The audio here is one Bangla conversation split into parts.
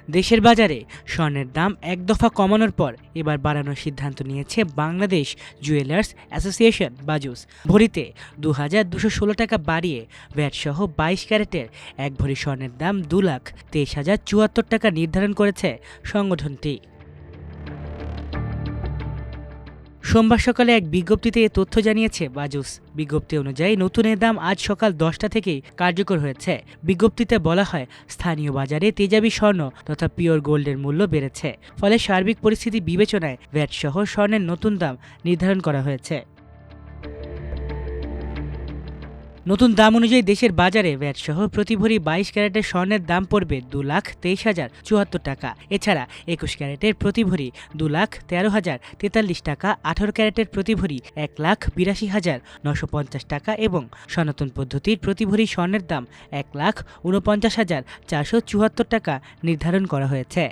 দেশের বাজারে স্বর্ণের দাম এক দফা কমানোর পর এবার বাড়ানোর সিদ্ধান্ত নিয়েছে বাংলাদেশ জুয়েলার্স অ্যাসোসিয়েশন বাজুস। ভরিতে ২,২১৬ টাকা বাড়িয়ে ভ্যাটসহ ২২ ক্যারেটের এক ভরি স্বর্ণের দাম ২,২৩,০৭৪ টাকা নির্ধারণ করেছে সংগঠনটি। সোমবার সকালে এক বিজ্ঞপ্তিতে এ তথ্য জানিয়েছে বাজুস। বিজ্ঞপ্তি অনুযায়ী নতুন এ দাম আজ সকাল ১০টা থেকেই কার্যকর হয়েছে। বিজ্ঞপ্তিতে বলা হয়, স্থানীয় বাজারে তেজাবি স্বর্ণ তথা পিওর গোল্ডের মূল্য বেড়েছে, ফলে সার্বিক পরিস্থিতি বিবেচনায় ভ্যাটসহ স্বর্ণের নতুন দাম নির্ধারণ করা হয়েছে। নতুন দাম অনুযায়ী দেশের বাজারে ভ্যাটসহ প্রতি ভরি ২২ ক্যারেটের স্বর্ণের দাম পড়বে ২,২৩,০৭৪ টাকা। এছাড়া ২১ ক্যারেটের প্রতি ভরি ২,১৩,০৪৩ টাকা, ১৮ ক্যারেটের প্রতি ভরি ১,৮২,৯৫০ টাকা এবং সনাতন পদ্ধতির প্রতি ভরি স্বর্ণের দাম ১,৪৯,৪৭৪ টাকা নির্ধারণ করা হয়েছে।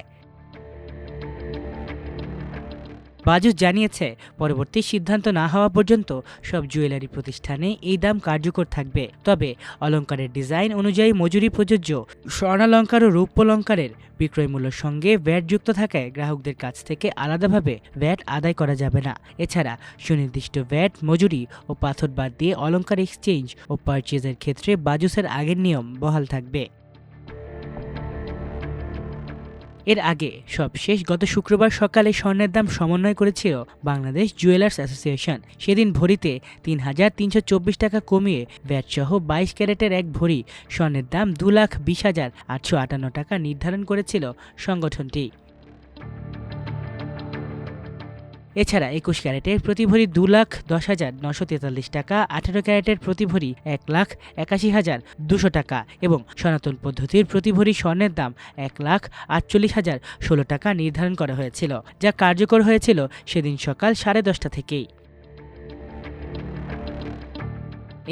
বাজুস জানিয়েছে, পরবর্তী সিদ্ধান্ত না হওয়া পর্যন্ত সব জুয়েলারি প্রতিষ্ঠানে এই দাম কার্যকর থাকবে। তবে অলংকারের ডিজাইন অনুযায়ী মজুরি প্রযোজ্য। স্বর্ণালংকার ও রৌপ্যলংকারের বিক্রয় মূল্যের সঙ্গে ভ্যাট যুক্ত থাকায় গ্রাহকদের কাছ থেকে আলাদাভাবে ভ্যাট আদায় করা যাবে না। এছাড়া সুনির্দিষ্ট ভ্যাট, মজুরি ও পাথর বাদ দিয়ে অলংকার এক্সচেঞ্জ ও পারচেজের ক্ষেত্রে বাজুসের আগের নিয়ম বহাল থাকবে। এর আগে সবশেষ গত শুক্রবার সকালে স্বর্ণের দাম সমন্বয় করেছিল বাংলাদেশ জুয়েলার্স অ্যাসোসিয়েশন। সেদিন ভরিতে ৩,৩২৪ টাকা কমিয়ে ভ্যাটসহ ২২ ক্যারেটের এক ভরি স্বর্ণের দাম ২,২০,৮৫৮ টাকা নির্ধারণ করেছিল সংগঠনটি। এছাড়া ২১ ক্যারেটের প্রতি ভরি ২,১০,৯৪৩ টাকা, ১৮ ক্যারেটের প্রতি ভরি ১,৮১,২০০ টাকা এবং সনাতন পদ্ধতির প্রতি ভরি স্বর্ণের দাম ১,৪৮,০১৬ টাকা নির্ধারণ করা হয়েছিল, যা কার্যকর হয়েছিল সেদিন সকাল 10:30 থেকেই।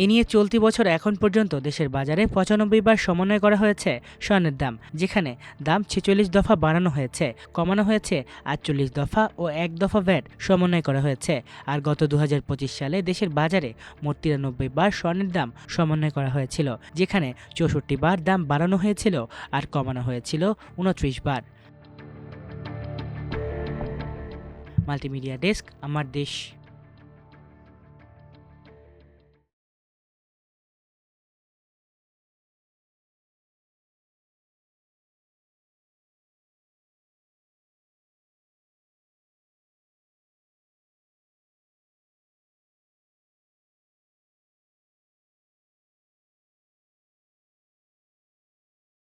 এ নিয়ে চলতি বছর এখন পর্যন্ত দেশের বাজারে ৯৫ বার সমন্বয় করা হয়েছে স্বর্ণের দাম, যেখানে দাম ৪৬ দফা বাড়ানো হয়েছে, কমানো হয়েছে ৪৮ দফা ও ১ দফা ভ্যাট সমন্বয় করা হয়েছে। আর গত ২০২৫ সালে দেশের বাজারে মোট ৯৩ বার স্বর্ণের দাম সমন্বয় করা হয়েছিল, যেখানে ৬৪ বার দাম বাড়ানো হয়েছিল আর কমানো হয়েছিল ২৯ বার। মাল্টিমিডিয়া ডেস্ক, আমার দেশ।